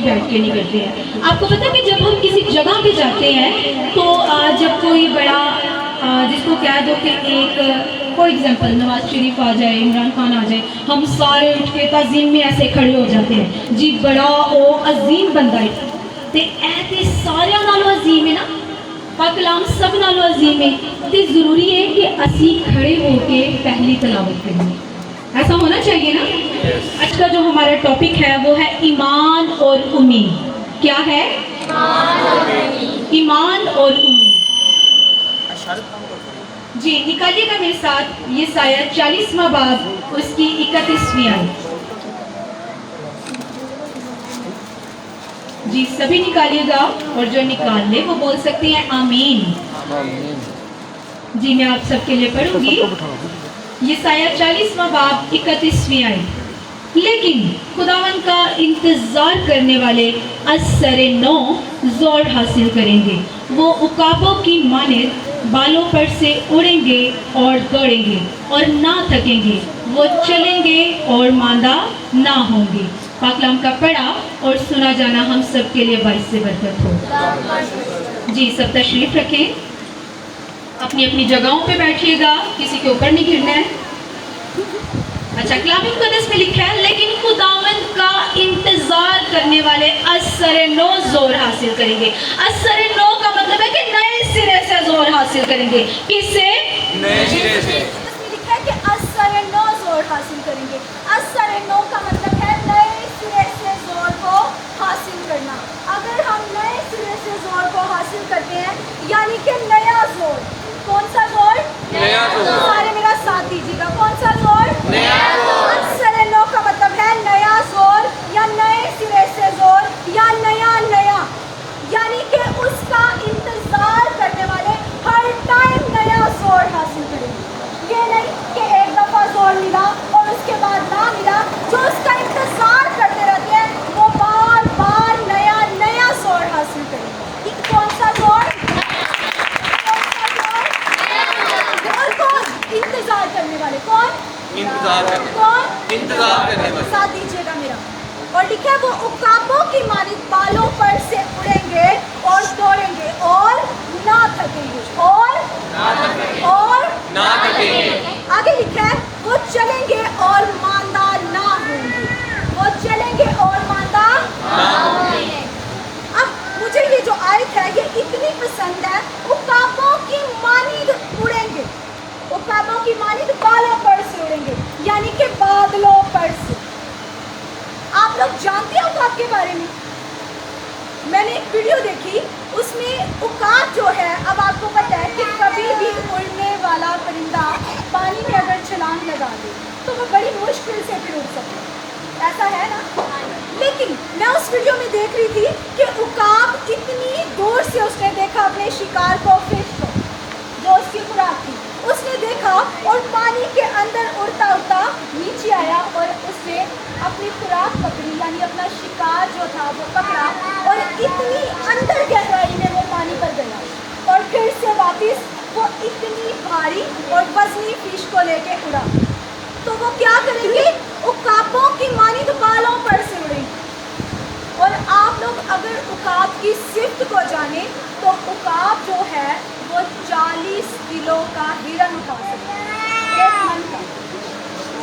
बैठ के नहीं करते हैं। आपको पता है कि जब हम किसी जगह पे जाते हैं तो जब कोई बड़ा जिसको कह दो कि एक फॉर एग्जांपल नवाज शरीफ आ जाए, इमरान खान आ जाए, हम सारे उठ के ताज़ीम में ऐसे खड़े हो जाते हैं जी, बड़ा ओ अजीम बंदा है। तो ऐसे सारे नालों अजीम है ना, पाक कलाम सब नालों अजीम है। तो ज़रूरी है कि असी खड़े होके पहली तलावत करें, ऐसा होना चाहिए ना। आज का जो हमारा टॉपिक है वो है ईमान और उम्मीद। क्या है? ईमान और उम्मीद। जी निकालिएगा मेरे साथ ये साया 40वां बाब उसकी 31वीं आयत। जी सभी निकालिएगा और जो निकाल ले वो बोल सकते हैं आमीन। जी मैं आप सबके लिए पढ़ूंगी ये साया 40वां बाब 31वीं आयत। लेकिन खुदावन का इंतजार करने वाले असरे नौ जोर हासिल करेंगे, वो उकाबों की मानित बालों पर से उड़ेंगे और दौड़ेंगे और ना थकेंगे, वो चलेंगे और मांदा ना होंगे। पाकलाम का पढ़ा और सुना जाना हम सब के लिए बाइस से बरकत हो। जी सब तशरीफ रखें, अपनी अपनी जगहों पे बैठिएगा, किसी के ऊपर नहीं गिरना है। अच्छा कलाम मुक़द्दस में लिखा है लेकिन खुदावंद का इंतजार करने वाले असरे नो जोर हासिल करेंगे। असरे नो का मतलब है कि नए सिरे से जोर हासिल करेंगे। किससे? नए सिरे से। लिखा है कि असरे नो जोर हासिल करेंगे। असरे नो का मतलब है नए सिरे से जोर को हासिल करना। अगर हम नए सिरे से जोर को हासिल करते हैं यानी कि नया जोर, कौन सा जोर? नया जोर। सारे मेरा साथ दीजिएगा, कौन सा जोर? नया जोर। असरे नो का मतलब है नया जोर या नए सिरे से जोर या नया नया, यानी कि उसका इंतजार करने वाले हर टाइम नया जोर हासिल करेंगे। ये नहीं कि एक दफा जोर मिला और उसके बाद ना मिला। जो उसका इंतजार करते रहते हैं वो बार बार नया नया जोर हासिल करेंगे। कौन सा जोर? इंतजार करने वाले। कौन? इंतजार करने वाले। साथ दीजिएगा मेरा। और लिखा है वो उकाबों की मानित बालों पर से उड़ेंगे और दौड़ेंगे और ना थकेंगे और ना थकेंगे। आगे लिखा है वो चलेंगे और मांदा ना होंगे। वो चलेंगे और मांदा ना होंगे। अब मुझे ये जो आयत है ये इतनी पसंद है। उकाबों की मानित उड़ेंगे, उकाबों की मानित बालों पर से उड़ेंगे यानी कि बादलों पर से। आप लोग जानते हैं उकाब के बारे में? मैंने एक वीडियो देखी, उसमें उकाब जो है, अब आपको पता है कि कभी भी उड़ने वाला परिंदा पानी में अगर छलांग लगा दे तो वो बड़ी मुश्किल से फिर उड़ सकता है, ऐसा है ना। लेकिन मैं उस वीडियो में देख रही थी कि उकाब इतनी दूर से उसने देखा अपने शिकार को, फिश को जो उसकी खुराक थी, उसने देखा और पानी के अंदर उड़ता उड़ता नीचे आया और उसने अपनी खुराक पकड़ी यानी अपना शिकार जो था वो पकड़ा और इतनी अंदर गहराई में वो पानी पर गया और फिर से वापस वो इतनी भारी और वजनी फिश को लेके उड़ा। तो वो क्या करेंगे? उकाबों की मानित बालों पर से उड़ेंगे। और आप लोग अगर उकाब की सिफ्त को जाने तो उकाब जो है वो 40 किलो का हिरन उठा सकता है, एक मन का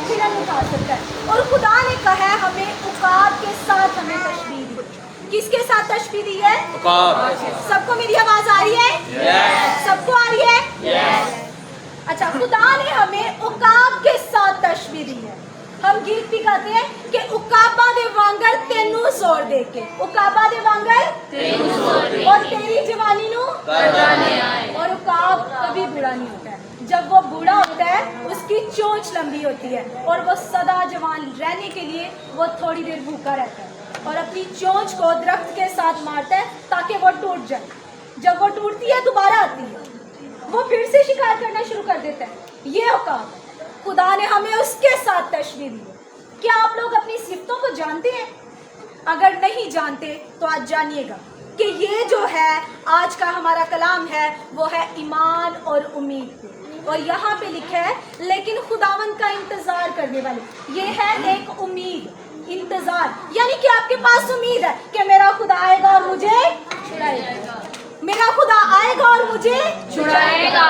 हिरन उठा सकता है। और खुदा ने कहा है हमें उकाब के साथ हमें तशबीह दी। किसके साथ तशबीह दी है? उकाब। सबको मेरी आवाज आ रही है? yes. सबको आ रही है? yes. अच्छा खुदा ने हमें उकाब के साथ तशबीह दी है। हम गीत भी गाते हैं कि उकाबा दे वांगर तेनू जोर दे के, उकाबा दे वांगर तेनू जोर दे और तेरी जवानी नू करवाने आए। और उकाब कभी बूढ़ा नहीं होता है। जब वो बूढ़ा होता है उसकी चोंच लंबी होती है और वो सदा जवान रहने के लिए वो थोड़ी देर भूखा रहता है और अपनी चोंच को दरख्त के साथ मारता है ताकि वो टूट जाए। जब वो टूटती है दोबारा आती है, वो फिर से शिकार करना शुरू कर देता है। ये उकाब खुदा ने हमें उसके साथ तशबीह दी। क्या आप लोग अपनी सिफ्तों को जानते हैं? अगर नहीं जानते तो आज जानिएगा कि ये जो है आज का हमारा कलाम है वो है ईमान और उम्मीद। और यहाँ पे लिखा है लेकिन खुदावंद का इंतजार करने वाले, ये है एक उम्मीद, इंतजार यानी कि आपके पास उम्मीद है कि मेरा मुझे छुड़ाएगा।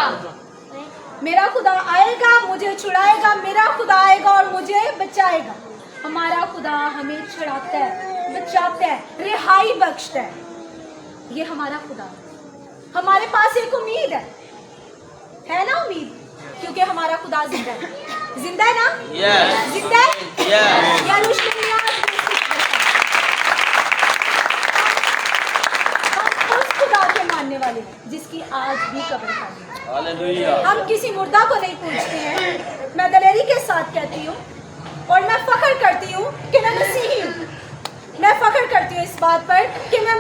मेरा खुदा आएगा, मुझे छुड़ाएगा। मेरा खुदा आएगा और मुझे बचाएगा। हमारा खुदा हमें छुड़ाता है, बचाता है, रिहाई बख्शता है। ये हमारा खुदा है। हमारे पास एक उम्मीद है ना उम्मीद, क्योंकि हमारा खुदा जिंदा है। जिंदा है ना? Yes. जिंदा है? Yes. यरूशलेम में आज हम उस खुदा के मानने वाले हैं जिसकी आज भी कब्र खाली है। Hallelujah. हम किसी मुर्दा को नहीं पूछते हैं। मैं दलेरी के साथ कहती हूँ और मैं फख्र करती हूँ कि मैं मसीही हूँ। मैं फख्र करती हूँ इस बात पर कि मैं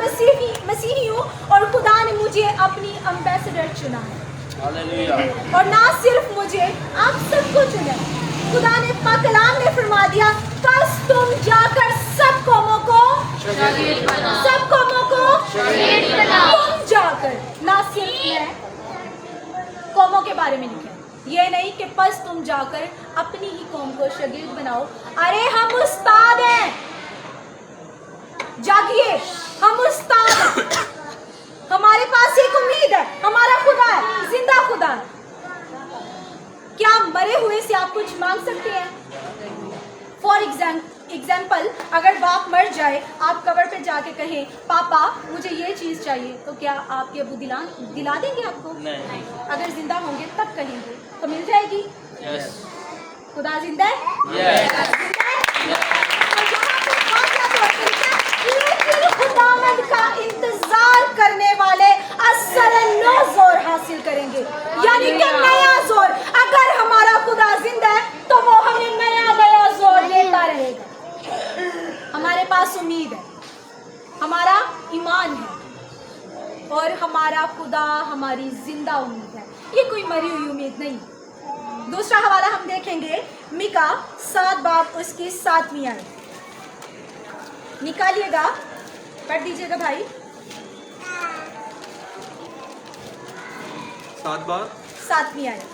मसीही हूँ और खुदा ने मुझे अपनी एम्बेसडर चुना है। Hallelujah. और ना सिर्फ मुझे, आप सबको चुना है। खुदा ने पाक कलाम में फरमा दिया, बस तुम जाकर सब कौमों को तुम जाकर, ना सिर्फ मैं कौमों के बारे में लिखा। ये नहीं कि बस तुम जाकर अपनी ही कौम को शागिर्द बनाओ। अरे हम उस्ताद हैं, जागिए, हम उस्ताद हैं। हमारे पास एक उम्मीद है, हमारा खुदा है, जिंदा खुदा है। क्या मरे हुए से आप कुछ मांग सकते हैं? फॉर एग्जाम्पल, अगर बाप मर जाए, आप कब्र पे जाके कहें, पापा मुझे ये चीज चाहिए, तो क्या आपके अबू दिला देंगे आपको? नहीं। अगर जिंदा होंगे तब कहेंगे तो मिल जाएगी। Yes. खुदा जिंदा है? Yes. जिंदा है? और यहाँ पे बात याद रखिए, लेकिन खुदावंद का इंतजार करने वाले असरन नो जोर हासिल करेंगे, यानी कि नया जोर। अगर हमारा खुदा जिंदा है तो वो हमें नया जोर देता रहेगा। हमारे पास उम्मीद है, हमारा ईमान है और हमारा खुदा हमारी जिंदा उम्मीद है। ये कोई मरी हुई उम्मीद नहीं। दूसरा हवाला हम देखेंगे, मिका 7 बाब उसकी 7वीं आयत। निकालिएगा, पढ़ दीजिएगा भाई। 7 बार 7वीं आयत।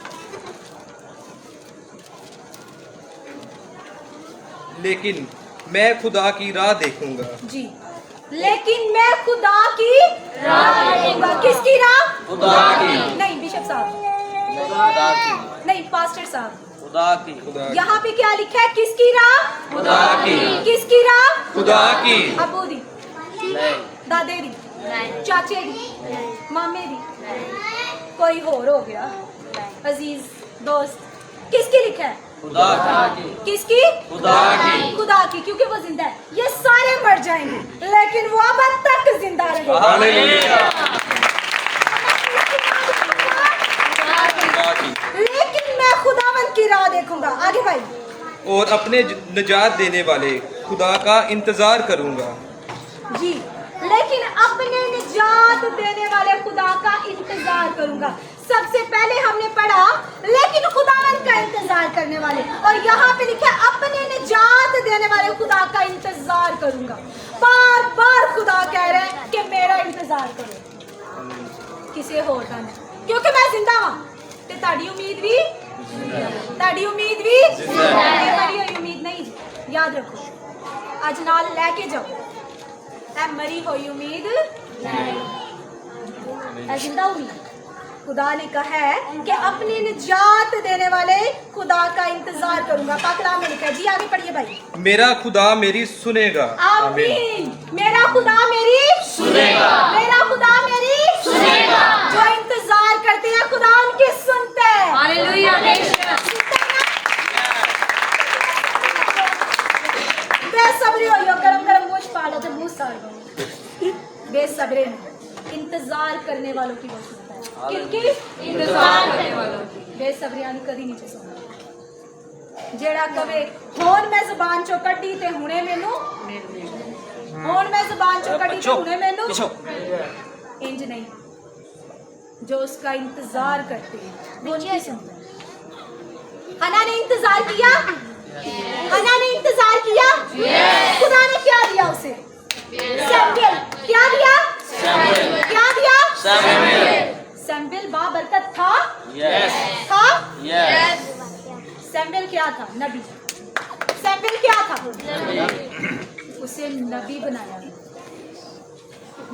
लेकिन मैं खुदा की राह देखूंगा। जी, लेकिन मैं खुदा की राह देखूंगा। किसकी राह? खुदा की। नहीं बिशप साहब, खुदा की। नहीं पास्टर साहब। खुदा की। खुदा की। यहाँ पे क्या लिखा है? किसकी राह? खुदा की। किसकी राह? खुदा की। अबू दी, नहीं। दादे दी, चाचे दी, मामे दी, कोई और हो गया? अजीज दोस्त, किसकी लिखा है? खुदा की। किसकी? खुदा की। खुदा की, क्योंकि वो जिंदा है। ये सारे मर जाएंगे लेकिन वो अब तक जिंदा रहेगा। हालेलुया। खुदा की। लेकिन मैं खुदावंद की राह देखूंगा। आगे भाई। और अपने निजात देने वाले खुदा का इंतजार करूंगा। जी, लेकिन अपने निजात देने वाले खुदा का इंतजार करूंगा। सबसे पहले हमने पढ़ा लेकिन खुदावंद का इंतजार करने वाले, और यहाँ पे लिखा है अपने निजात देने वाले खुदा का इंतजार करूंगा। बार बार खुदा कह रहे हैं कि मेरा इंतजार करो, किसी होर का नहीं, क्योंकि मैं जिंदा हूं। ते ताड़ी उम्मीद भी मरी हुई उम्मीद नहीं जी, याद रखो। अज नाल लेके जाओ, ऐ मरी हुई उम्मीद ऐ जिंदा उम्मीद। खुदा ने कहा है कि अपनी निजात देने वाले खुदा का इंतजार करूंगा। पाक कलाम में लिखा है। जी आगे पढ़िए भाई। मेरा खुदा मेरी सुनेगा। आमीन। मेरा खुदा मेरी सुनेगा। मेरा खुदा मेरी सुनेगा। जो इंतजार करते हैं खुदा उनकी सुनते हैं। हालेलुया। बेसब्री हो गरम मुझ पालो तो मुंह साड़ दो। बेसब्री इंतजार करने वालों की वो सुनता है। किनकी? इंतजार करने वालों की। बेसब्रियां कदी नहीं सुनता। जेड़ा कवे होन मैं जुबान चो कड्डी ते हुणे मैनू, होन मैं जुबान चो कड्डी ते हुणे मैनू, इंज नहीं। जो उसका इंतजार करते हैं वो नहीं सुनता। हना ने इंतजार किया, हना ने इंतजार किया। खुदा ने क्या दिया उसे? सैमुएल। क्या दिया? क्या दिया? सैमुएल बाबरकत था। Yes. था। Yes. सैमुएल क्या था? नबी। सैमुएल क्या था? उसे नबी बनाया।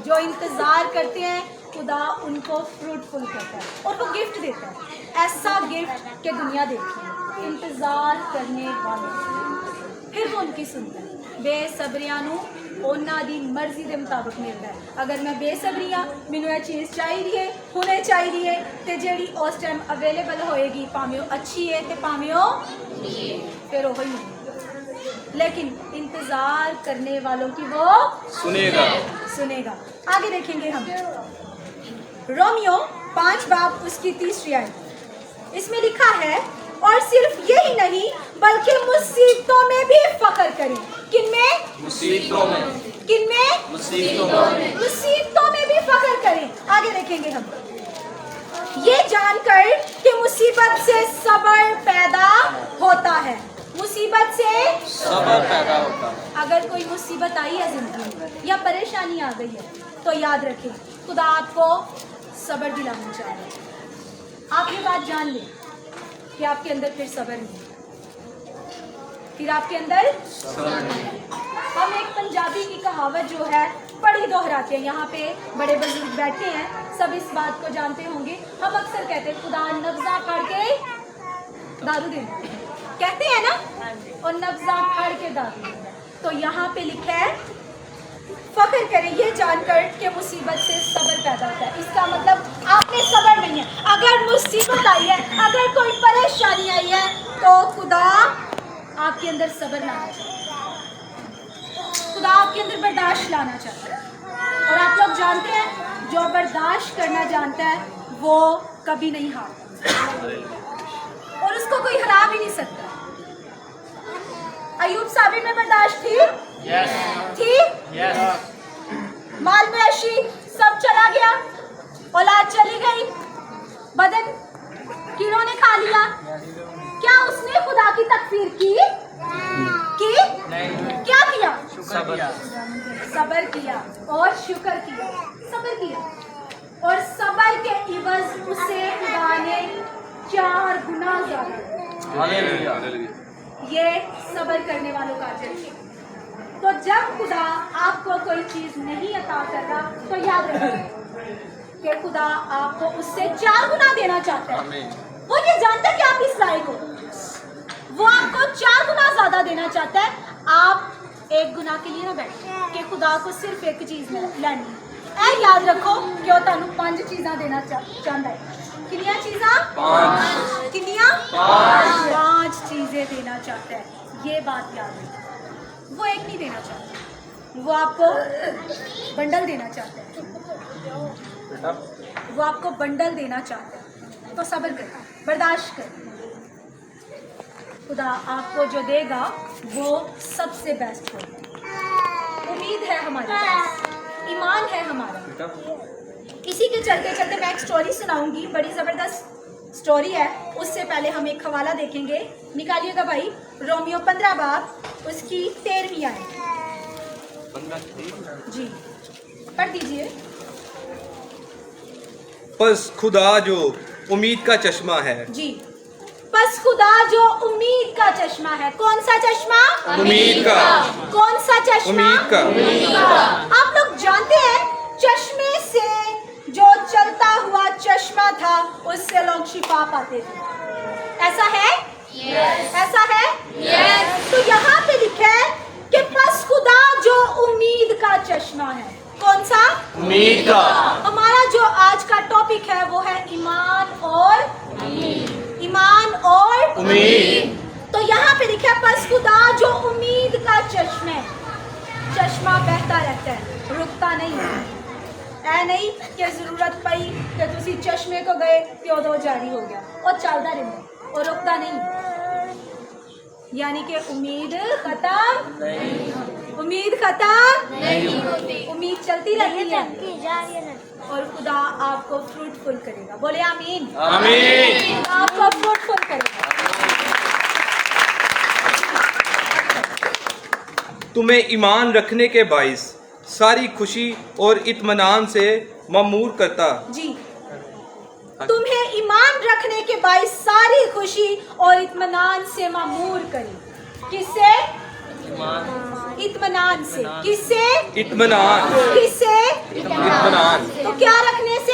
जो इंतजार करते हैं खुदा उनको फ्रूटफुल करता है और वो गिफ्ट देता है। ऐसा गिफ्ट कि दुनिया देखी, इंतज़ार करने वाले फिर वो उनकी सुनता है। बेसबरियां नूं ਉਹਨਾਂ ਦੀ ਮਰਜ਼ੀ ਦੇ ਮੁਤਾਬਕ ਮਿਲਦਾ ਹੈ। ਅਗਰ ਮੈਂ ਬੇਸਬਰੀ ਹਾਂ, ਮੈਨੂੰ ਇਹ ਚੀਜ਼ ਚਾਹੀਦੀ ਹੈ, ਹੁਣੇ ਚਾਹੀਦੀ ਹੈ, ਤੇ ਜਿਹੜੀ ਉਸ ਟਾਈਮ ਅਵੇਲੇਬਲ ਹੋਏਗੀ, ਭਾਵੇਂ ਉਹ ਅੱਛੀ ਹੈ ਤੇ ਭਾਵੇਂ ਉਹ ਫਿਰ ਉਹ ਹੀ नहीं। लेकिन इंतजार करने वालों की वो सुनेगा। आगे देखेंगे हम रोमियो 5 बाब उसकी 3 आयत। इसमें लिखा है, और सिर्फ यही नहीं बल्कि मुसीबतों में भी फख्र करें। किनमें? मुसीबतों में। किनमें? मुसीबतों में। मुसीबतों में भी फख्र करें। आगे देखेंगे हम, ये जानकर कि मुसीबत से सब्र पैदा होता है। मुसीबत से सब्र पैदा होता है। अगर कोई मुसीबत आई है जिंदगी में या परेशानी आ गई है, तो याद रखें खुदा आपको सब्र दिलाना चाह रहा है। आप ये बात जान लें कि आपके अंदर फिर सब्र नहीं, फिर आपके अंदर सब्र नहीं। हम एक पंजाबी की कहावत जो है बड़ी दोहराते हैं, यहाँ पे बड़े बुजुर्ग बैठे हैं, सब इस बात को जानते होंगे। हम अक्सर कहते हैं खुदा नब्जा पढ़ के दारू देना, कहते हैं ना, और नब्जा पढ़ के दारू देना। तो यहाँ पे लिखा है फख्र करें ये जानकर कि मुसीबत से सब्र पैदा होता है। इसका मतलब आपने सब्र नहीं है। अगर मुसीबत आई है, अगर कोई परेशानी आई है, तो खुदा आपके अंदर सब्र लाना चाहता है, खुदा आपके अंदर बर्दाश्त लाना चाहता है। और आप लोग जानते हैं जो बर्दाश्त करना जानता है वो कभी नहीं हारता, और उसको कोई हरा भी नहीं सकता। अयूब साबिर में बर्दाश्त थी? थी? माल मवेशी सब चला गया, औलाद चली गई, बदन कीड़ों ने खा लिया, क्या उसने खुदा की तकफीर की? क्या किया? सब्र किया और शुक्र किया, सब्र किया, और सब्र के इवज उसे खुदा ने 4 गुना ज्यादा। ये सब्र करने वालों का अजर है। तो जब खुदा आपको कोई चीज नहीं अता कर रहा, तो याद रखिए कि खुदा आपको उससे 4 गुना देना चाहता है। वो ये जानता है कि आप इस लायक हो, वो आपको 4 गुना ज्यादा देना चाहता है। आप 1 गुना के लिए ना बैठे कि खुदा को सिर्फ एक चीज लेनी। ऐ याद रखो कि वो तुहानू 5 चीज़ां देना चाहता है। कितनी चीज़ां? 5। कितनी? 5 चीजें देना चाहता है। ये बात याद रखो। वो एक नहीं देना चाहता, वो आपको बंडल देना चाहता है। वो आपको बंडल देना चाहता है। तो सब्र करें, बर्दाश्त करें। खुदा आपको जो देगा वो सबसे बेस्ट होगा। उम्मीद है हमारे पास, ईमान है हमारा। इसी के चलते चलते मैं एक स्टोरी सुनाऊंगी, बड़ी ज़बरदस्त स्टोरी है। उससे पहले हम एक हवाला देखेंगे। निकालिएगा भाई, रोमियो 15 बाब उसकी 13वीं आयत। जी पढ़ दीजिए। बस खुदा जो उम्मीद का चश्मा है। जी, बस खुदा जो उम्मीद का चश्मा है। कौन सा चश्मा? उम्मीद का। कौन सा चश्मा? उम्मीद का। आप लोग जानते हैं चश्मे से जो चलता हुआ चश्मा था उससे लोग शिफा पाते थे। ऐसा है? yes. ऐसा है? yes. तो यहाँ पे लिखा है कि बस खुदा जो उम्मीद का चश्मा है। कौन सा? उम्मीद का। हमारा जो आज का टॉपिक है वो है ईमान और ईमान और उम्मीद। तो यहाँ पे लिखा है बस खुदा जो उम्मीद का चश्मा बहता रहता है, रुकता नहीं है। ऐ नहीं कि जरूरत पई कि तुसी चश्मे को गए ते उदों जारी हो गया, और चलता रहता और रुकता नहीं। यानी कि उम्मीद खत्म नहीं, उम्मीद खत्म नहीं होती, उम्मीद चलती रहती है। और खुदा आपको फ्रूटफुल करेगा। बोले आमीन। आमीन। आपको फ्रूटफुल करेगा। तुम्हें ईमान रखने के बाइस सारी खुशी और इत्मीनान से मामूर करता। जी, तुम्हें ईमान रखने के बाइस सारी खुशी और इत्मीनान से मामूर करें। किससे? इत्मीनान से। किससे? इत्मीनान। किससे? इत्मीनान। तो क्या रखने से?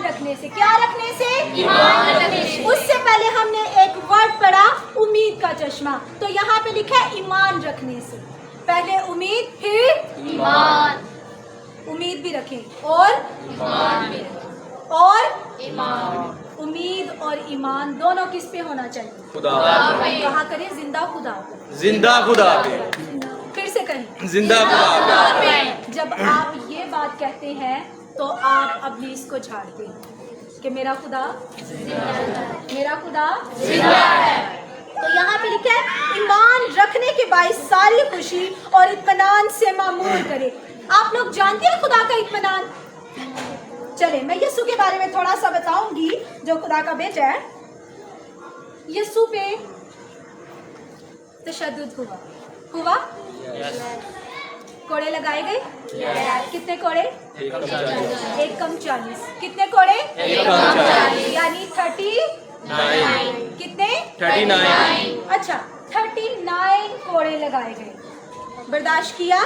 रखने से। क्या रखने से? ईमान रखने से। उससे पहले हमने एक वर्ड पढ़ा, उम्मीद का चश्मा। तो यहाँ पे लिखा है ईमान रखने से। पहले उम्मीद, फिर ईमान। उम्मीद भी रखें और ईमान भी। और ईमान। उम्मीद और ईमान दोनों किस पे होना चाहिए? खुदा कहा करें, जिंदा खुदा पे। जिंदा खुदा पे। फिर से कहें, जिंदा खुदा पे। जब आप ये बात कहते हैं तो आप इब्लीस को झाड़ते हैं कि मेरा खुदा मेरा खुदा जिंदा है। तो यहाँ पे लिखा है ईमान रखने के बाद सारी खुशी और इत्मीनान से मामूर करे। आप लोग जानते हैं खुदा का इत्मीनान? चले मैं यीशु के बारे में थोड़ा सा बताऊंगी, जो खुदा का बेटा है। यीशु पे तशद्दुद हुआ। कोड़े लगाए गए। कितने कोड़े? 1:40। कितने कोड़े? 1:40। यानी 39। कितने? 39। अच्छा, 39 कोड़े लगाए गए। बर्दाश्त किया?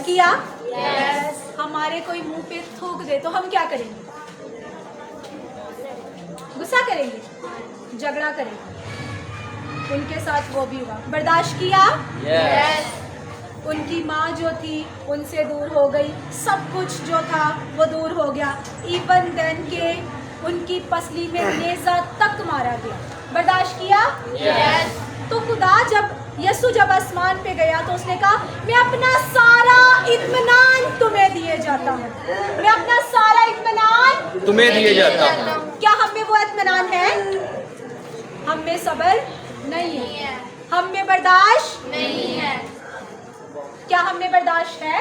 किया? हमारे कोई मुंह पे थूक दे तो हम क्या करेंगे? गुस्सा करेंगे, झगड़ा करेंगे। उनके साथ वो भी हुआ। बर्दाश्त किया? उनकी माँ जो थी उनसे दूर हो गई, सब कुछ जो था वो दूर हो गया। इवन देन के उनकी पसली में नेज़ा तक मारा गया। बर्दाश्त किया? तो खुदा यीशु जब आसमान पे गया तो उसने कहा मैं अपना सारा इत्मीनान तुम्हें दिए जाता हूँ। मैं अपना सारा इत्मीनान तुम्हें दिए जाता हूँ। क्या हम में वो इत्मीनान है? हम में सब्र नहीं है, हम में बर्दाश्त नहीं है। क्या हम में बर्दाश्त है?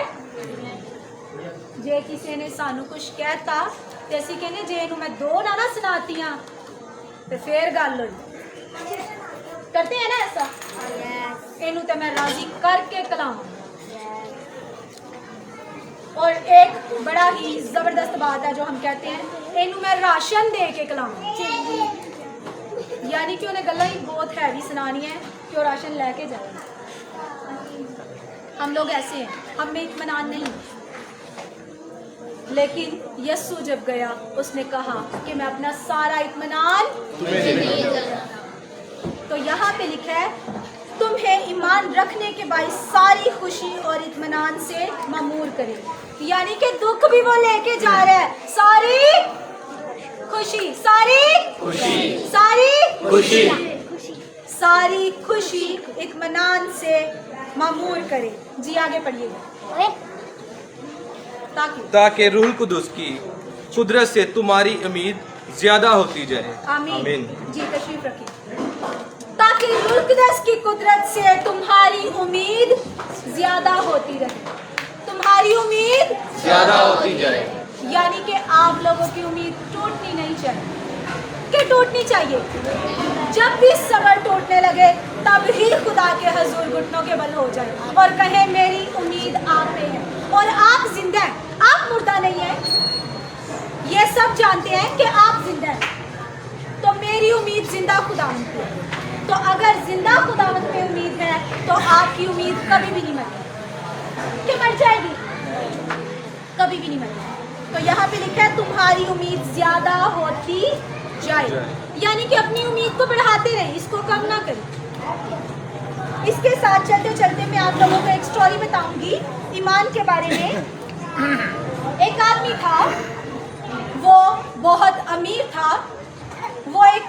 जे किसी ने सानू कुछ कहता ते असीं कहने जे इनू मैं दो ना सुनातियां ते फिर गल होई। करते हैं ना ऐसा? इनू तो मैं राजी करके कलाऊं। और एक बड़ा ही जबरदस्त बात है जो हम कहते हैं, इनू मैं राशन दे के कलाऊं। यानी कि उन्हें गल्ला ही बहुत हैवी सुनानी है कि वो राशन लेके जाए। हम लोग ऐसे हैं, हम में इत्मीनान नहीं। लेकिन यीशु जब गया उसने कहा कि मैं अपना सारा इत्मीनान। तो यहाँ पे लिखा है तुम्हें ईमान रखने के बाद सारी खुशी और इत्मीनान से मामूर करे। यानी कि दुख भी वो लेके जा रहा है, सारी खुशी, सारी खुशी इत्मीनान से मामूर करे। जी आगे पढ़िएगा। ताकि रूहुल कुदुस की कुदरत से तुम्हारी उम्मीद ज्यादा होती जाए। आमीन। जी तशरीफ रखिए। ताकि रूहुल कुदस की कुदरत से तुम्हारी उम्मीद ज्यादा होती रहे। तुम्हारी उम्मीद ज्यादा होती जाए। यानी कि आप लोगों की उम्मीद टूटनी नहीं चाहिए। कि टूटनी चाहिए? जब भी सबर टूटने लगे तब ही खुदा के हजूर घुटनों के बल हो जाए और कहे मेरी उम्मीद आप पे है और आप जिंदा हैं, आप मुर्दा नहीं है। ये सब जानते हैं कि आप जिंदा हैं, तो मेरी उम्मीद जिंदा खुदावंद पे है। तो अगर जिंदा खुदावंद पे उम्मीद है तो आपकी उम्मीद कभी भी नहीं मरेगी। क्या मर जाएगी? कभी भी नहीं मरेगी। तो यहाँ पे लिखा है तुम्हारी उम्मीद ज्यादा होती जाए, यानी कि अपनी उम्मीद को बढ़ाते रहें, इसको कम ना करें। इसके साथ चलते चलते मैं आप लोगों को एक स्टोरी बताऊंगी ईमान के बारे में। एक आदमी था, वो बहुत अमीर था, वो एक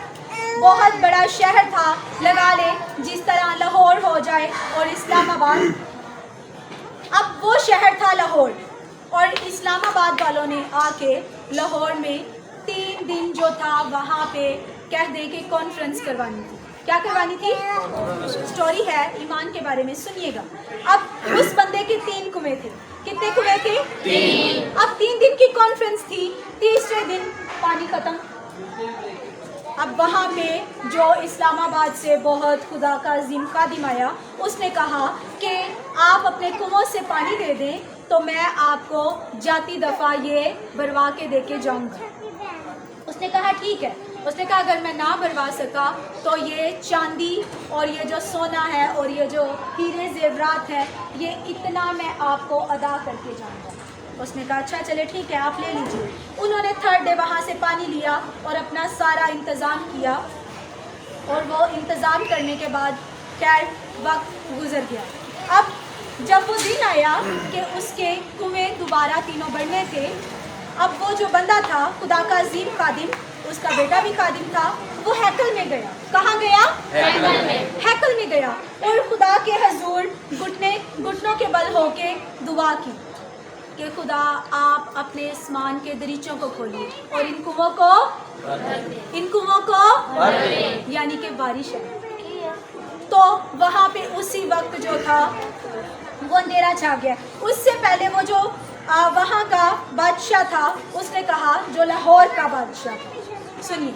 बहुत बड़ा शहर था, लगा ले जिस तरह लाहौर हो जाए और इस्लामाबाद। अब वो शहर था लाहौर और इस्लामाबाद वालों ने आके लाहौर में 3 दिन जो था वहाँ पे कह दे के कॉन्फ्रेंस करवानी थी। क्या करवानी थी? स्टोरी है ईमान के बारे में, सुनिएगा। अब उस बंदे के 3 कुएं थे। कितने कुएं थे? 3। अब 3 दिन की कॉन्फ्रेंस थी, तीसरे दिन पानी खत्म। अब वहाँ पे जो इस्लामाबाद से बहुत खुदा का अजीम खादिम आया, उसने कहा कि आप अपने कुओं से पानी दे दें तो मैं आपको जाती दफ़ा ये भरवा के दे के जाऊँगा। उसने कहा ठीक है। उसने कहा अगर मैं ना भरवा सका तो ये चांदी और ये जो सोना है और ये जो हीरे जेवरात है, ये इतना मैं आपको अदा करके जाऊँगा। उसने कहा अच्छा चले ठीक है आप ले लीजिए। उन्होंने थर्ड डे वहाँ से पानी लिया और अपना सारा इंतज़ाम किया, और वो इंतज़ाम करने के बाद खैर वक्त गुजर गया। अब जब वो दिन आया कि उसके कुएं दोबारा तीनों बढ़ने थे, अब वो जो बंदा था खुदा का अजीम खादिम, उसका बेटा भी खादिम था, वो हैकल में गया। कहाँ गया? हैकल में गया और खुदा के हजूर घुटनों के बल होके दुआ की कि खुदा आप अपने आसमान के दरीचों को खोलिए और इन कुओं को यानी कि बारिश है। तो वहाँ पे उसी वक्त जो था वो अंधेरा छा गया। उससे पहले वो जो वहाँ का बादशाह था, उसने कहा, जो लाहौर का बादशाह था, सुनिए,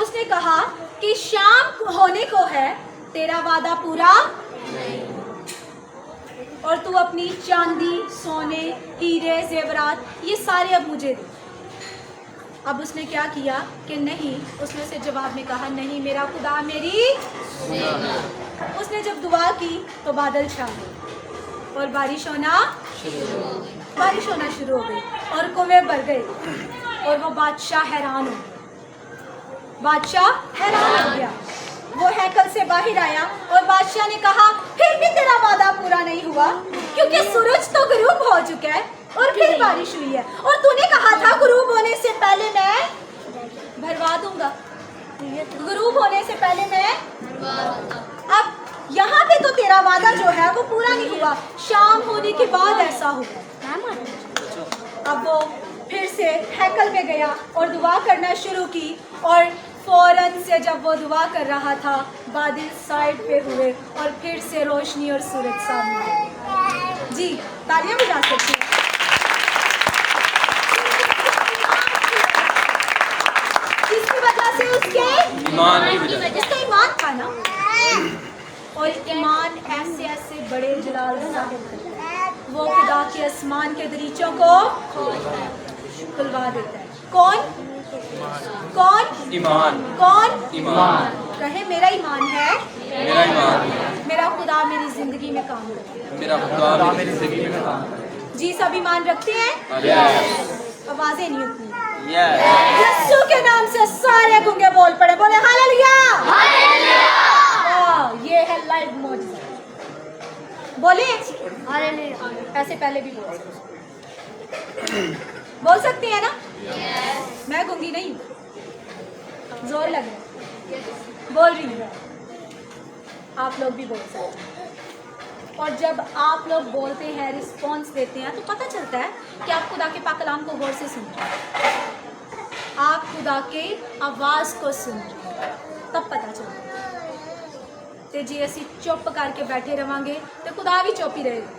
उसने कहा कि शाम होने को है, तेरा वादा पूरा और तू अपनी चांदी, सोने, हीरे, जेवरात ये सारे अब मुझे दे। अब उसने क्या किया कि नहीं, उसने उसे जवाब में कहा नहीं मेरा खुदा मेरी। उसने जब दुआ की तो बादल छा गए और बारिश होना शुरू हो गई और कुएं भर गए और वो बादशाह हैरान हो गया। वो हैकल से बाहर आया और बादशाह ने कहा फिर भी तेरा वादा पूरा नहीं हुआ, क्योंकि सूरज तो गुरूब हो चुका है और फिर बारिश हुई है, और तूने कहा था गुरूब होने से पहले मैं भरवा दूंगा, गुरूब होने से पहले मैं। अब यहाँ पे तो तेरा वादा जो है वो पूरा नहीं हुआ, शाम होने के बाद ऐसा हुआ। अब वो फिर से हैकल में गया और दुआ करना शुरू की, और फौरन से जब वो दुआ कर रहा था बादल साइड पे हुए और फिर से रोशनी और सूरज सामने आए। जी तालियां बजा सकती हैं। किसकी वजह से? उसका ईमान था ना, और ईमान ऐसे ऐसे बड़े जलाल साहिब वो खुदा के आसमान के दरीचों को खुलवा देता है। कौन? ईमान। कहे मेरा ईमान है, मेरा खुदा मेरी जिंदगी में काम करता है। जी सब ईमान रखते हैं? आवाजें नहीं उतनी। यीशु के नाम से सारे गूंगे बोल पड़े, बोले हालेलुया। ये है लाइव मौजूद। बोले ऐसे पहले भी बोल सकते हैं ना? मैं गूंगी नहीं हूँ, जोर लग रहा है, बोल रही हूँ। आप लोग भी बोल सकते हैं, और जब आप लोग बोलते हैं, रिस्पॉन्स देते हैं, तो पता चलता है कि आप खुदा के पाक कलाम को गौर से सुन रहे हैं, आप खुदा के आवाज़ को सुन रहे हैं, तब पता चलता है। तो जी असी चुप करके बैठे रवांगे तो खुदा भी चुप ही रहेगा,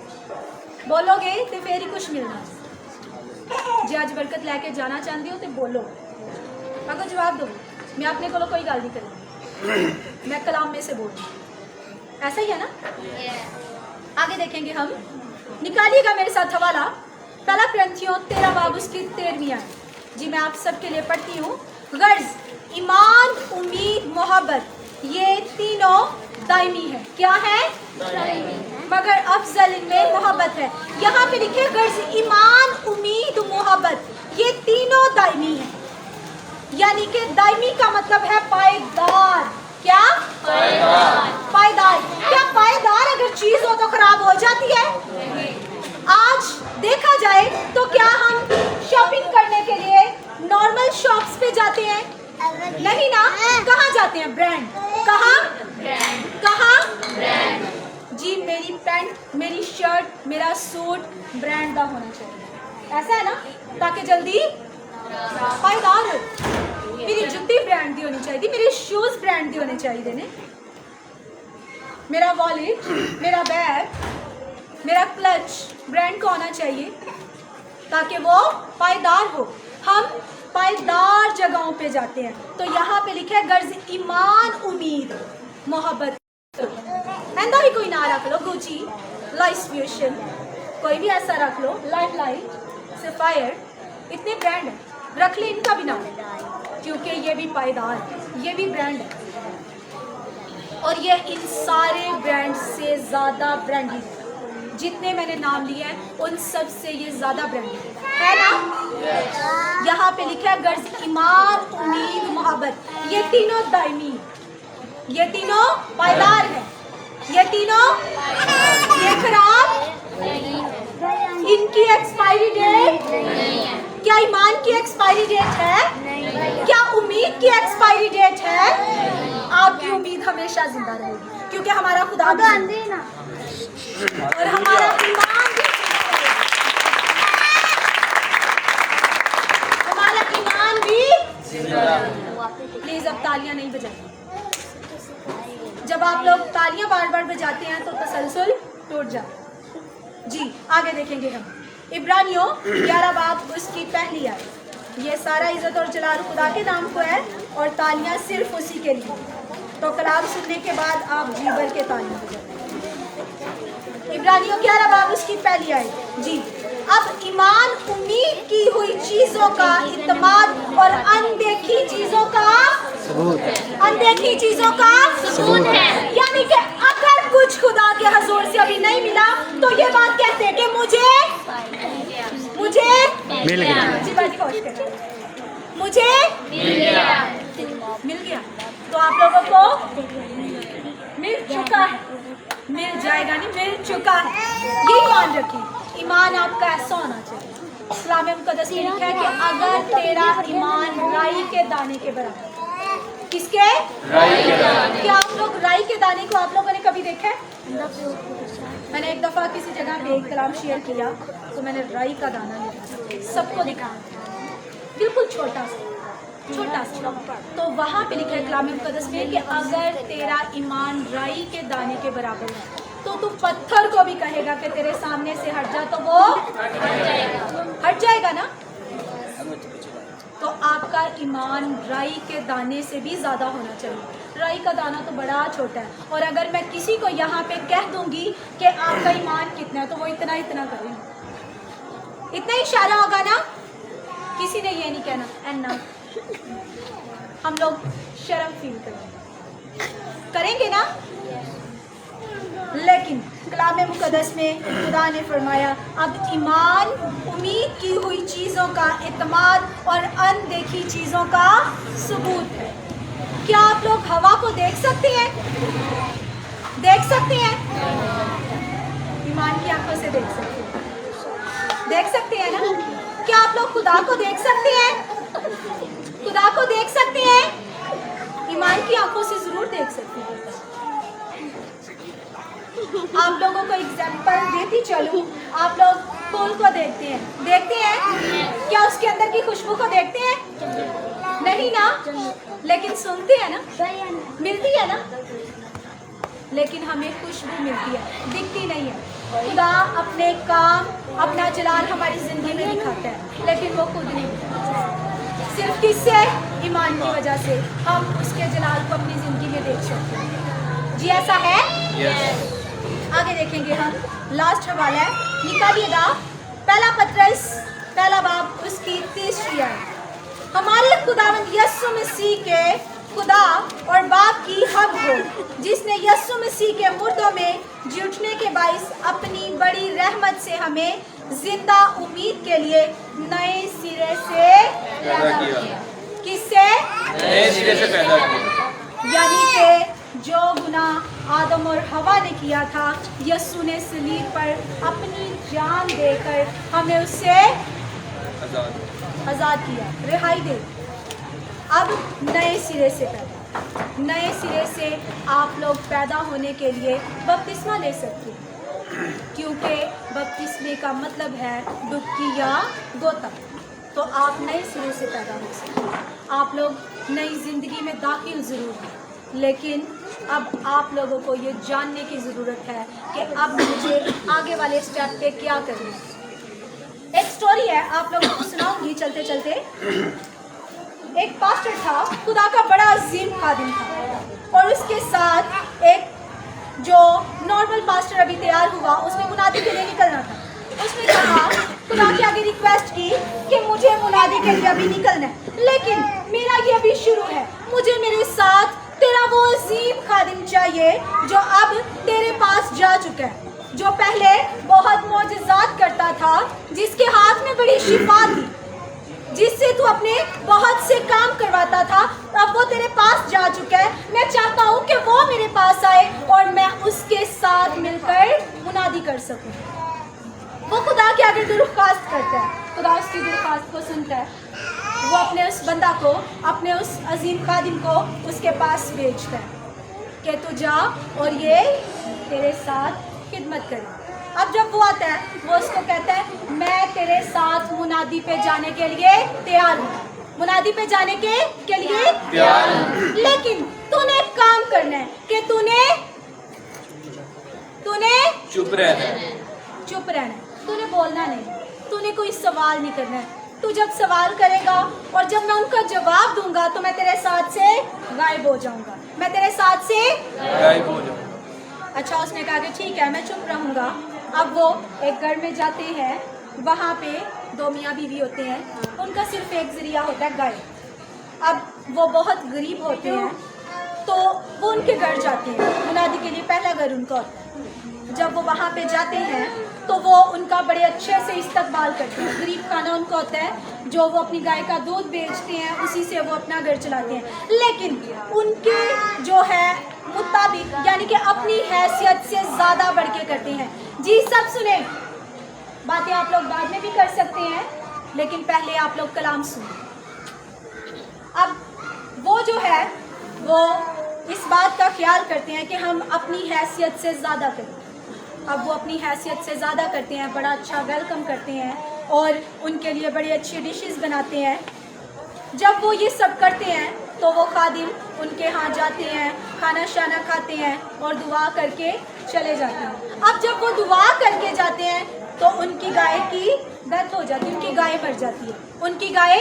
बोलोगे तो फिर ही कुछ मिलना। जी अज बरकत लैके जाना चाहते हो तो बोलो, अगर जवाब दो मैं अपने को कोई गल नहीं करूँगी, मैं कलाम में से बोल रही हूँ, ऐसा ही है ना? आगे देखेंगे हम। निकालिएगा मेरे साथ हवाला पहला क्रंथियों 13 बाब उसकी 13वीं आयत। जी मैं आप सबके लिए पढ़ती हूँ। गर्ज, ईमान, उम्मीद, मोहब्बत, ये तीनों दायमी है। क्या है? मगर अफजल इनमें मोहब्बत है। यहाँ पे लिखे गर्ज, ईमान, उम्मीद, मोहब्बत, ये तीनों दायमी है। यानी कि दायमी का मतलब है पायदार। क्या? पायदार। क्या पायदार अगर चीज हो तो खराब हो जाती है? आज देखा जाए तो क्या हम शॉपिंग करने के लिए नॉर्मल शॉप्स पे जाते हैं? नहीं ना। कहाँ जाते हैं? ब्रांड। कहाँ? जी मेरी पैंट, मेरी शर्ट, मेरा सूट ब्रांड का होना चाहिए, ऐसा है ना, ताकि जल्दी पायदार हो। मेरी जुत्ती ब्रांड की होनी चाहिए, मेरे शूज ब्रांड के होने चाहिए ने, मेरा वॉलेट, मेरा बैग, मेरा क्लच ब्रांड का होना चाहिए ताकि वो पायदार हो। हम पायदार जगहों पे जाते हैं। तो यहाँ पे लिखा है गर्ज, ईमान, उम्मीद, मोहब्बत। ऐसा ही कोई ना रख लो, गुची, लाइफ फ्यूशन, कोई भी ऐसा रख लो, लाइफ लाइट, सफायर, इतने ब्रांड है, रख ले इनका भी नाम, क्योंकि ये भी पायदार है, ये भी ब्रांड है, और ये इन सारे ब्रांड से ज़्यादा ब्रांडी है। जितने मैंने नाम लिए हैं उन सब से ये ज़्यादा ब्रांडेड है ना। यहाँ पे लिखा है गर्ज, ईमान, उम्मीद, मोहब्बत, ये तीनों दायमी, ये तीनों पायदार है, ये तीनों ये खराब, इनकी एक्सपायरी डेट, क्या ईमान की एक्सपायरी डेट है? क्या उम्मीद की एक्सपायरी डेट है? आपकी उम्मीद हमेशा जिंदा रहेगी क्योंकि हमारा खुदा भी और हमारा ईमान भी, हमारा ईमान भी। प्लीज अब तालियां नहीं बजाइए। जब आप लोग तालियां बार बार बजाते हैं तो तसलसल टूट जाता है। जी आगे देखेंगे हम इब्रानियों 11 बाब उसकी पहली आयत। ये सारा इज्जत और जलाल खुदा के नाम को है और तालियां सिर्फ उसी के लिए। तो कलाम सुनने के बाद आप जी भर के तालियां बजाएं। इब्रानियों 11 बाब उसकी पहली आयत। जी अब ईमान उम्मीद की हुई चीजों का इत्मीनान और अनदेखी चीजों का सबूत है। अनदेखी चीजों का सबूत है। यानी कि अगर कुछ खुदा के हजूर से अभी नहीं मिला तो ये बात कहते हैं कि मुझे मिल गया। जी बाजी होश करें, मुझे मिल गया। तो आप लोगों को मिल चुका है, मिल जाएगा नहीं, मिल चुका है। ये ईमान रखें, ईमान आपका ऐसा होना चाहिए। इस्लाम मुक़द्दस में लिखा है कि अगर तेरा ईमान राई के दाने के बराबर, किसके? राई के दाने। क्या आप लोग राई के दाने को आप लोगों ने कभी देखा है? मैंने एक दफ़ा किसी जगह पे एक कलाम शेयर किया तो मैंने राई का दाना लिया, सबको दिखाया, बिल्कुल छोटा सा। तो वहाँ पे लिखा है कलाम मुक़द्दस में कि अगर तेरा ईमान राई के दाने के बराबर है तो तू पत्थर को भी कहेगा कि तेरे सामने से हट जा, तो वो हट जाएगा ना। तो आपका ईमान राई के दाने से भी ज़्यादा होना चाहिए। राई का दाना तो बड़ा छोटा है और अगर मैं किसी को यहाँ पे कह दूंगी कि आपका ईमान कितना है तो वो इतना इतना करेंगे, इतना ही इशारा होगा ना। किसी ने ये नहीं कहना एन्ना, हम लोग शर्म फील करेंगे ना। लेकिन कलाम मुक़द्दस में खुदा ने फरमाया अब ईमान उम्मीद की हुई चीज़ों का इत्मीनान और अनदेखी चीज़ों का सबूत है। क्या आप लोग हवा को देख सकते हैं? देख सकते हैं? ईमान की आंखों से देख सकते हैं, देख सकते हैं ना। क्या आप लोग खुदा को देख सकते हैं? खुदा को देख सकते हैं? ईमान की आंखों से जरूर देख सकते हैं। आप लोगों को एग्जाम्पल देती चलूं, आप लोग फूल को देखते हैं, क्या उसके अंदर की खुशबू को देखते हैं? नहीं ना, लेकिन सुनते हैं ना, मिलती है ना। लेकिन हमें खुशबू मिलती है, दिखती नहीं है। खुदा अपने काम, अपना जलाल हमारी जिंदगी में दिखाता है, लेकिन वो खुद नहीं दिखाता। सिर्फ किससे? ईमान की वजह से हम उसके जलाल को अपनी जिंदगी में देख सकते हैं। जी ऐसा है। Yes. आगे देखेंगे हम, लास्ट हवाला है, निकालिएगा पहला पत्रस पहला बाब उसकी 30वीं आयत। हमारे खुदावंद यीशु मसीह के खुदा और बाप की हक हो, जिसने यीशु मसीह के मुर्दों में जी उठने के बाइस अपनी बड़ी रहमत से हमें जिंदा उम्मीद के लिए नए सिरे से पैदा किया। किससे? नए सिरे से पैदा किया। यानी कि जो गुनाह आदम और हवा ने किया था, यीशु ने सलीब पर अपनी जान देकर हमें उससे आज़ाद किया, रिहाई दे। अब नए सिरे से नए सिरे से आप लोग पैदा होने के लिए बपतिस्मा ले सकते हैं, क्योंकि बपतिस्मे का मतलब है डुबकी या गोता। तो आप नए सिरे से पैदा हो सकते हैं। आप लोग नई ज़िंदगी में दाखिल ज़रूर हैं, लेकिन अब आप लोगों को ये जानने की ज़रूरत है कि अब मुझे आगे वाले स्टेप पे क्या करना है। एक स्टोरी है, आप लोगों को सुनाऊंगी चलते चलते। एक पास्टर था, खुदा का बड़ा अजीम खादिम था, और उसके साथ एक जो नॉर्मल पास्टर अभी तैयार हुआ, उसने मुनादी के लिए निकलना था। उसने कहा, खुदा के आगे रिक्वेस्ट की कि मुझे मुनादी के लिए अभी निकलना है, लेकिन मेरा ये भी शुरू है, मुझे मेरे साथ तेरा वो अजीम खादिम चाहिए जो अब तेरे पास जा चुका है, जो पहले बहुत मौजज़ात करता था, जिसके हाथ में बड़ी शिफा थी, जिससे तू अपने बहुत से काम करवाता था, अब वो तेरे पास जा चुका है। मैं चाहता हूँ कि वो मेरे पास आए और मैं उसके साथ मिलकर मुनादी कर सकूँ। वो खुदा के आगे दरख्वास्त करता है, खुदा उसकी दरख्वास्त को सुनता है। वो अपने उस बंदा को, अपने उस अजीम खादिम को उसके पास भेजता है कि तू जा और ये तेरे साथ खिदमत करे। अब जब वो आता है, वो उसको कहता है मैं तेरे साथ मुनादी पे जाने के लिए तैयार हूँ, मुनादी पे जाने के लिए तैयार हूँ, लेकिन तूने एक काम करना है कि तूने चुप रहना, चुप रहना है, तूने बोलना नहीं, तूने कोई सवाल नहीं करना है। तू जब सवाल करेगा और जब मैं उनका जवाब दूंगा तो मैं तेरे साथ से गायब हो जाऊंगा, मैं तेरे साथ से गायब हो जाओ। अच्छा, उसने कहा कि ठीक है, मैं चुप रहूंगा। अब वो एक घर में जाते हैं, वहाँ पे दो मियाँ बीवी होते हैं, उनका सिर्फ एक जरिया होता है गाय। अब वो बहुत गरीब होते हैं, तो वो उनके घर जाते हैं मुनादी के लिए, पहला घर उनका होता है। जब वो वहाँ पे जाते हैं तो वो उनका बड़े अच्छे से इस्तकबाल करते हैं। गरीब खाना उनका होता है, जो वो अपनी गाय का दूध बेचते हैं, उसी से वो अपना घर चलाते हैं। लेकिन उनके जो है मुताबिक, यानी कि अपनी हैसियत से ज़्यादा बढ़ के करते हैं। जी सब सुने, बातें आप लोग बाद में भी कर सकते हैं, लेकिन पहले आप लोग कलाम सुने। अब वो जो है वो इस बात का ख्याल करते हैं कि हम अपनी हैसियत से ज़्यादा करें। अब वो अपनी हैसियत से ज़्यादा करते हैं, बड़ा अच्छा वेलकम करते हैं और उनके लिए बड़ी अच्छी डिशेस बनाते हैं। जब वो ये सब करते हैं तो वो खादिम उनके यहाँ जाते हैं, खाना शाना खाते हैं और दुआ करके चले जाते हैं। अब जब वो दुआ करके जाते हैं तो उनकी गाय की डेथ हो जाती है, उनकी गाय मर जाती है, उनकी गाय।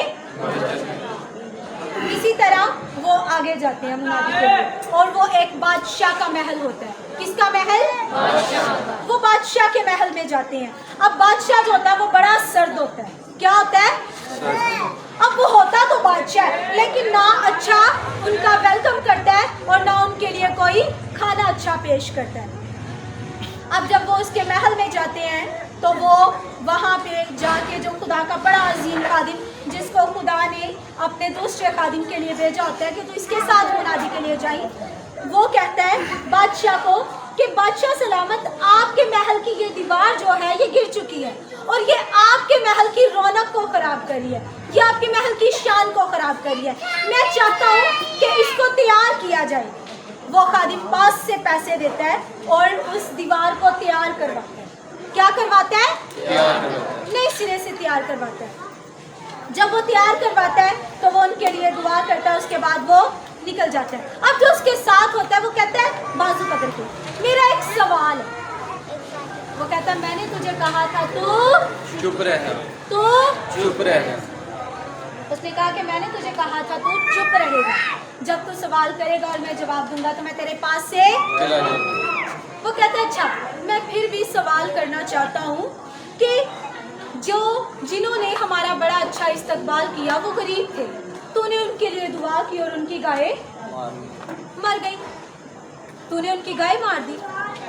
इसी तरह वो आगे जाते हैं मुनादी के लिए, और वो एक बादशाह का महल होता है। किसका महल? वो बादशाह के महल में जाते हैं। अब बादशाह जो होता है वो बड़ा सर्द होता है। क्या होता है? अब वो होता तो बादशाह है, लेकिन ना अच्छा उनका वेलकम करता है और ना उनके लिए कोई खाना अच्छा पेश करता है। अब जब वो उसके महल में जाते हैं तो वो वहाँ पे जाके, जो खुदा का बड़ा अजीम खादिम, जिसको खुदा ने अपने दूसरे खादिम के लिए भेजा होता है कि तू इसके साथ मुनादी के लिए जाई, वो कहता है बादशाह को कि बादशाह सलामत, आपके महल की ये दीवार जो है ये गिर चुकी है और ये आपके महल की रौनक को ख़राब करी है, ये आपके महल की शान को ख़राब करी है। मैं चाहता हूँ कि इसको तैयार किया जाए। वो खादिम पास से पैसे देता है और उस दीवार को तैयार करवाता है। क्या करवाता है? नए सिरे से तैयार करवाता है। जब वो तैयार करवाता है तो वो उनके लिए दुआ करता है, उसके बाद वो निकल जाता है। अब जो उसके साथ होता है वो कहता है बाजू पकड़ के, मेरा एक सवाल है। वो कहता है मैंने तुझे कहा था तू चुप रहना, तू चुप रहना। उसने कहा कि मैंने तुझे कहा था तू चुप रहेगा, जब तू सवाल करेगा और मैं जवाब दूंगा तो मैं तेरे पास से चला जाऊंगा। वो कहता है अच्छा, मैं फिर भी सवाल करना चाहता हूँ कि जिन्होंने हमारा बड़ा अच्छा इस्तकबाल किया वो गरीब थे, तूने उनके लिए दुआ की और उनकी गाय मर गई, तूने उनकी गाय मार दी।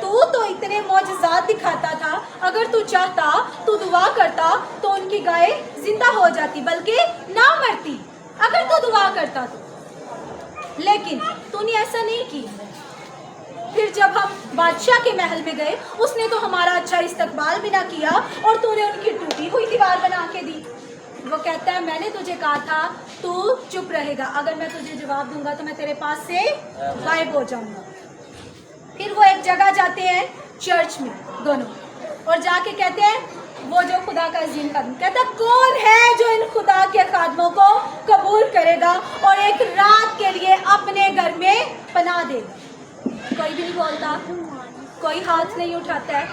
तू तो इतने मौजज़ात दिखाता था, अगर तू चाहता तू दुआ करता तो उनकी गाय जिंदा हो जाती, बल्कि ना मरती, अगर तू दुआ करता तो। लेकिन तूने ऐसा नहीं किया। फिर जब हम बादशाह के महल में गए, उसने तो हमारा अच्छा इस्तकबाल भी ना किया और तूने उनकी टूटी हुई दीवार बना के दी। वो कहता है मैंने तुझे कहा था तू चुप रहेगा, अगर मैं तुझे जवाब दूंगा तो मैं तेरे पास से गायब हो जाऊंगा। फिर वो एक जगह जाते हैं चर्च में दोनों, और जाके कहते हैं वो जो खुदा का अजीम खादिम, कहता कौन है जो इन खुदा के खादमों को कबूल करेगा और एक रात के लिए अपने घर में पनाह देगा। कोई भी नहीं बोलता, कोई हाथ नहीं उठाता है।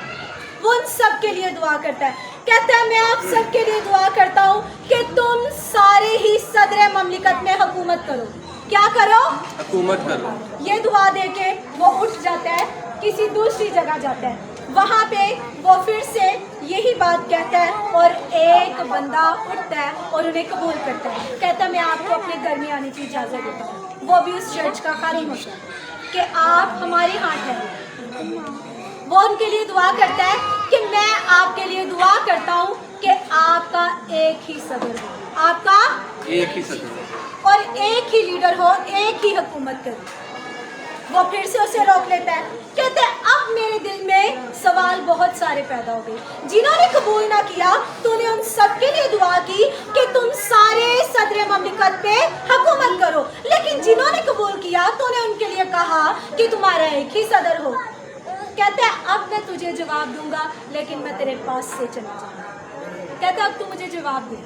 वो उन सब के लिए दुआ करता है, कहता है मैं आप सब के लिए दुआ करता हूँ कि तुम सारे ही सदर ममलिकत में हुकूमत करो। क्या करो? हुकूमत करो। ये दुआ दे के वो उठ जाता है, किसी दूसरी जगह जाता है, वहाँ पे वो फिर से यही बात कहता है और एक बंदा उठता है और उन्हें कबूल करता है। कहता है मैं आपको अपने घर में आने की इजाज़त देता हूँ। वो भी उस चर्च का खादिम होता है कि आप हमारे यहाँ हैं। वो उनके लिए दुआ करता है कि मैं आपके लिए दुआ करता हूँ कि आपका एक ही सदर हो, आपका एक ही सदर और एक ही लीडर हो, एक ही हुकूमत करे। वो फिर से उसे रोक लेता है, कहते हैं अब मेरे दिल में सवाल बहुत सारे पैदा हो गए। जिन्होंने कबूल ना किया तूने उन सबके लिए दुआ की कि तुम सारे सदर ममलिकत पे हुकूमत करो, लेकिन जिन्होंने कबूल किया तूने उनके लिए कहा कि तुम्हारा एक ही सदर हो। कहते हैं अब मैं तुझे जवाब दूंगा, लेकिन मैं तेरे पास से चला जाऊंगा। कहते हैं अब तू मुझे जवाब दे।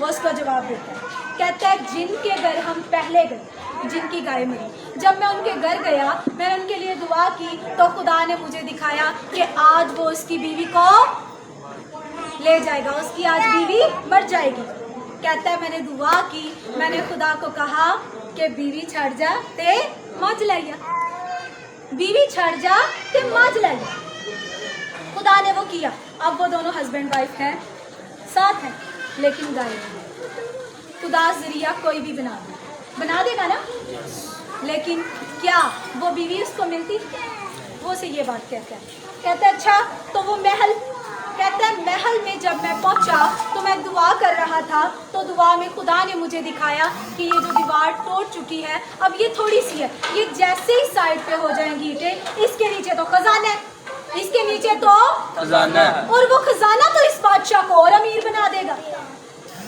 वो उसको जवाब देता है, कहता है जिनके घर हम पहले गए, जिनकी गाय मरी, जब मैं उनके घर गया मैंने उनके लिए दुआ की तो खुदा ने मुझे दिखाया कि आज वो उसकी बीवी को ले जाएगा, उसकी आज बीवी मर जाएगी। कहता है मैंने दुआ की, मैंने खुदा को कहा कि बीवी छड़ जा ते मां चलाइया, बीवी छड़ जा ते मां चलाइया। खुदा ने वो किया। अब वो दोनों हस्बैंड वाइफ हैं, साथ हैं, लेकिन गाय खुदा जरिया कोई भी बना देगा ना, लेकिन क्या वो बीवी उसको मिलती? वो से ये बात कहता है, कहता है अच्छा तो वो महल, कहता है महल में जब मैं पहुंचा तो मैं दुआ कर रहा था, तो दुआ में खुदा ने मुझे दिखाया कि ये जो दीवार टूट चुकी है अब ये थोड़ी सी है, ये जैसे ही साइड पे हो जाएंगी ईंटें, इसके नीचे तो खजाना है, इसके नीचे तो खजाना है, और वो खजाना तो इस बादशाह को और अमीर बना देगा।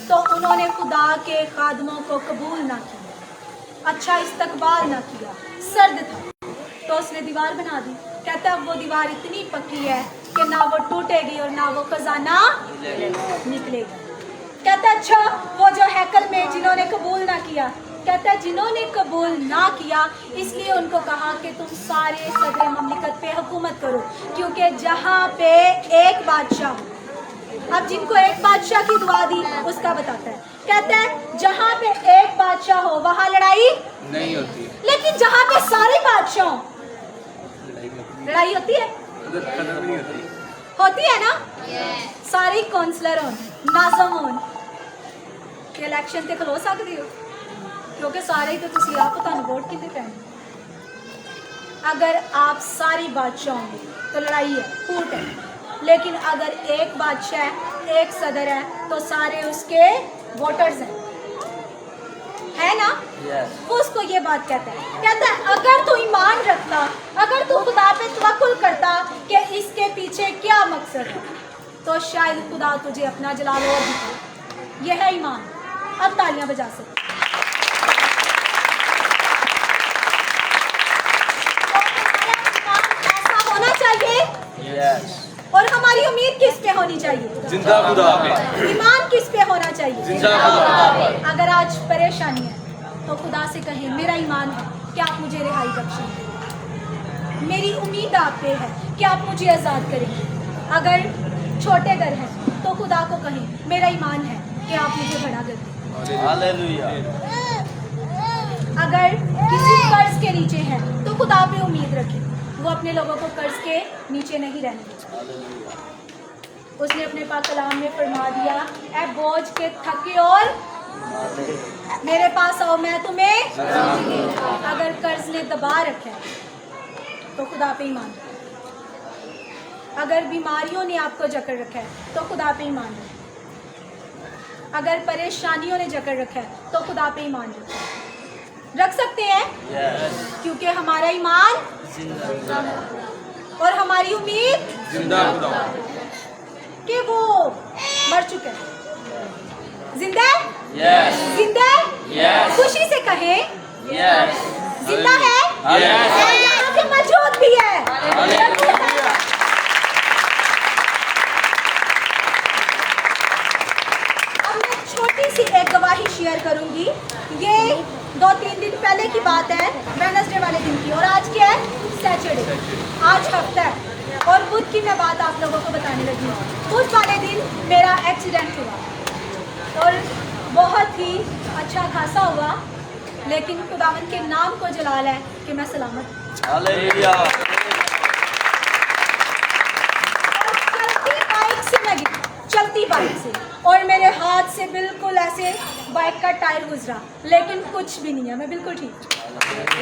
तो उन्होंने खुदा के खादमों को कबूल ना किया, अच्छा इस्तकबाल ना किया, सर्द था, तो उसने दीवार बना दी। कहता है अब वो दीवार इतनी पक्की है कि ना वो टूटेगी और ना वो खजाना निकलेगा। कहता है अच्छा वो जो हैकल में जिन्होंने कबूल ना किया, कहता है जिन्होंने कबूल ना किया इसलिए उनको कहा कि तुम सारे सदर ममलिकत पे हुकूमत करो, क्योंकि जहाँ पे एक बादशाह, अब जिनको एक बादशाह की दुआ दी उसका बताता है, कहता है जहाँ पे एक बादशाह हो वहाँ लड़ाई नहीं होती, लेकिन जहाँ पे सारे बादशाह हो लड़ाई होती है, होती है ना। सारे काउंसलर हो, नाज़म हो, इलेक्शन ते खलो सकते हो, क्योंकि सारे तो तुसी आप तुहानू वोट कितने पैने। अगर आप सारे बादशाह होंगे तो लड़ाई है, फूट है, लेकिन अगर एक बादशाह है, एक सदर है, तो सारे उसके वोटर्स हैं, है ना। वो उसको ये बात कहता है अगर तू ईमान रखता, अगर तू खुदा पे तवक्कुल करता कि इसके पीछे क्या मकसद है, तो शायद खुदा तुझे अपना जलाल और दिखाए। यह है ईमान। अब तालियां बजा सकते। ऐसा होना चाहिए। और हमारी उम्मीद किस पे होनी चाहिए? जिंदा खुदा पे। ईमान किस पे होना चाहिए? जिंदा खुदा पे। अगर आज परेशानी है तो खुदा से कहें मेरा ईमान है कि आप मुझे रिहाई बख्शेंगे, मेरी उम्मीद आप पे है कि आप मुझे आज़ाद करेंगे। अगर छोटे घर हैं तो खुदा को कहें मेरा ईमान है कि आप मुझे बड़ा कर देंगे। हालेलुया। अगर किसी कर्ज के नीचे है तो खुदा पे उम्मीद रखें, वो अपने लोगों को कर्ज के नीचे नहीं रहने देगा। उसने अपने पाक कलाम में फरमा दिया, ऐ बोझ के थके और मेरे पास आओ मैं तुम्हें। अगर कर्ज ने दबा रखा है तो खुदा पे ईमान रखें। अगर बीमारियों ने आपको जकड़ रखा है तो खुदा पे ईमान रखें। अगर परेशानियों ने जकड़ रखा है तो खुदा पे ईमान रख सकते हैं, क्योंकि हमारा ईमान और हमारी उम्मीद जिंदा खुदा कि वो मर चुके हैं। जिंदा है? यस। जिंदा है? यस। खुशी से कहें यस। जिंदा है? यस। और यहाँ पे मौजूद भी है। अब मैं छोटी सी एक गवाही शेयर करूंगी। ये 2-3 दिन पहले की बात है, वेडनेसडे वाले दिन की, और आज क्या है? सैटरडे। आज हफ्ता है और बुध की मैं बात आप लोगों को बताने लगी हूँ। बुध वाले दिन मेरा एक्सीडेंट हुआ और बहुत ही अच्छा खासा हुआ, लेकिन खुदावंद के नाम को जलाल है कि मैं सलामत। हालेलुया। चलती बाइक से मैं गिरी, चलती बाइक से, और मेरे हाथ से बिल्कुल ऐसे बाइक का टायर गुजरा, लेकिन कुछ भी नहीं है, मैं बिल्कुल ठीक हूँ।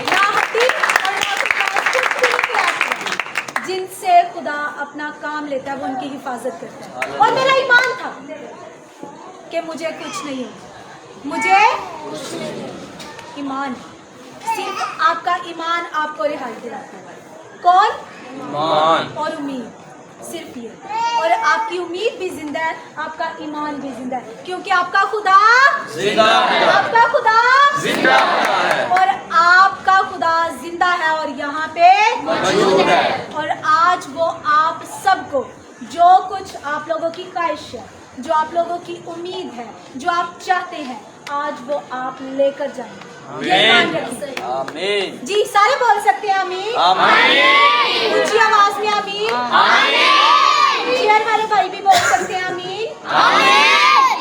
ना हड्डी और ना कुछ भी नहीं क्रैश हुआ। जिनसे खुदा अपना काम लेता है वो उनकी हिफाजत करता है। और मेरा ईमान था कि मुझे कुछ नहीं है, मुझे ईमान, सिर्फ आपका ईमान आपको रिहाई दिलाता है। कौन? ईमान और उम्मीद, सिर्फ ये। और आपकी उम्मीद भी जिंदा है, आपका ईमान भी जिंदा है, क्योंकि आपका खुदा जिंदा है, आपका खुदा जिंदा है, और आपका खुदा जिंदा है और यहाँ पे मौजूद है। और आज वो आप सबको जो कुछ आप लोगों की ख्वाहिश है, जो आप लोगों की उम्मीद है, जो आप चाहते हैं, आज वो आप लेकर जाएंगे। ये मान रखिए। आमीन। जी सारे बोल सकते हैं आमीन। आमीन। ऊंची आवाज में आमीन। आमीन। चेयर वाले भाई भी बोल सकते हैं आमीन। आमीन।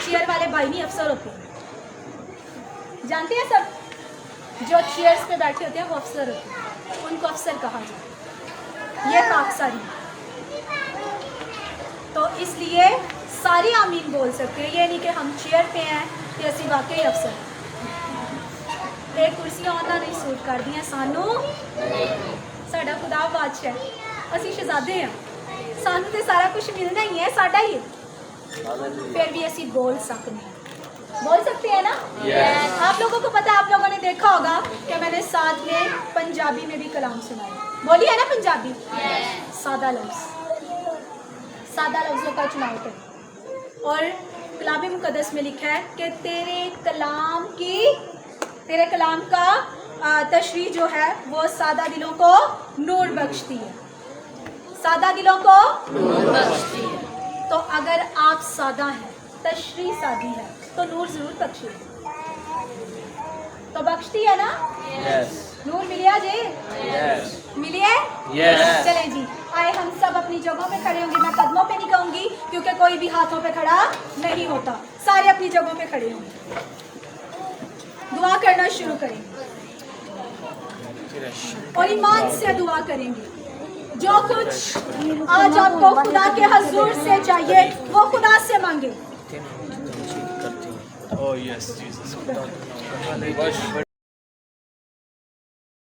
चेयर वाले भाई नहीं अफसर होते हैं, जानते हैं सब, जो चेयर्स पे बैठे होते हैं वो अफसर होते हैं, उनको अफसर कहा जाता है। ये खाकसारी है। तो इसलिए सारी आमीन बोल सकते हैं, ये नहीं कि हम चेयर पे हैं कि ਅਸੀਂ वाकई अफसर हैं। एक कुर्सियां ਉਹਨਾਂ नहीं सूट कर दी सानू, साडा खुदा बादशाह है, ਅਸੀਂ शहजादे हैं, सानू तो सारा कुछ मिलना ही है, साडा ही है। फिर भी ਅਸੀਂ बोल सकते हैं, बोल सकते हैं ना? Yes. आप लोगों को पता है, आप लोगों ने देखा होगा कि मैंने साथ में पंजाबी में भी कलाम सुनाया, बोली है ना पंजाबी? सादा लफ्ज़ों का चुनाव करें। और कलाम मुकद्दस में लिखा है कि तेरे कलाम का तशरीह जो है वो सादा दिलों को नूर बख्शती है, सादा दिलों को नूर बख्शती है। तो अगर आप सादा हैं, तशरीह सादी है, तो नूर जरूर बख्शेगी, तो बख्शती है ना? Yes. नूर मिलिया जी? Yes. मिलिए? Yes. चलें जी, आए हम सब अपनी जगहों पे खड़े होंगे, मैं कदमों पे नहीं कहूँगी क्योंकि कोई भी हाथों पे खड़ा नहीं होता, सारे अपनी जगहों पे खड़े होंगे। दुआ करना शुरू करेंगे और ईमान से दुआ करेंगे। जो कुछ आज आपको खुदा के हजूर से चाहिए वो खुदा से मांगे। Oh yes, Jesus.